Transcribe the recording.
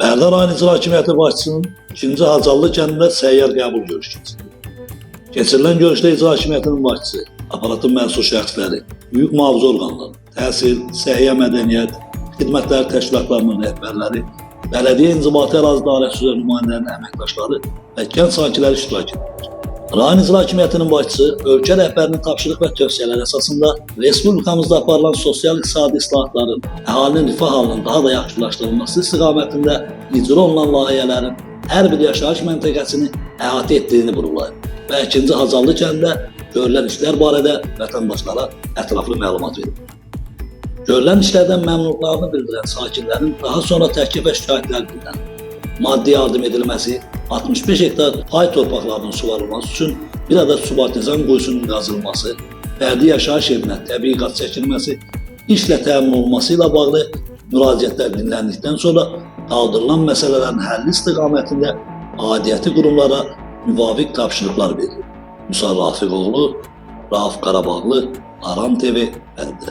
Bərdar rayon icra hakimiyyəti başçısının 2-ci Hacallı kəndində səyyar qəbul görüşü keçirildi. Keçirilən görüşdə icra hakimiyyətinin başçısı, aparatın məsul şəxsləri, hüquq mühafizə orqanları, təhsil, səhiyyə mədəniyyət, xidmətləri təşkilatlarının rəhbərləri, bələdiyyə inzibati ərazi dairəsi üzrə nümayəndələrinin əməkdaşları və kənd sakinləri iştirak edir. Rayon icra hakimiyyətinin başçısı ölkə rəhbərinin tapşırıq və tövsiyələri əsasında respublikamızda aparılan sosial-iqtisadi islahatların əhalinin rifah halının daha da yaxşılaşdırılması istiqamətində icra olunan layihələrin hər bir yaşayış məntəqəsini əhatə etdiyini vurğulayıb və 2-ci Hacallı kəndində görülən işlər barədə vətəndaşlara ətraflı məlumat verib. Görülən işlərdən məmnunluqlarını bildirən sakinlərin daha sonra təklif və şikayətlər bildirən maddi yardım edilməsi, 65 hektar pay torpaqlarının suvarılması üçün bir adet subartizan quyusunun qazılması, fərdi yaşayış evinə təbii qaz çəkilməsi, işlə təmin olunması ilə bağlı müraciətlər dinləndikdən sonra qaldırılan məsələlərin həlli istiqamətində aidiyyəti qurumlara müvafiq tapşırıqlar verildi. Musa Rafiqoğlu, Rauf Qarabağlı, Aram TV, Bərdə.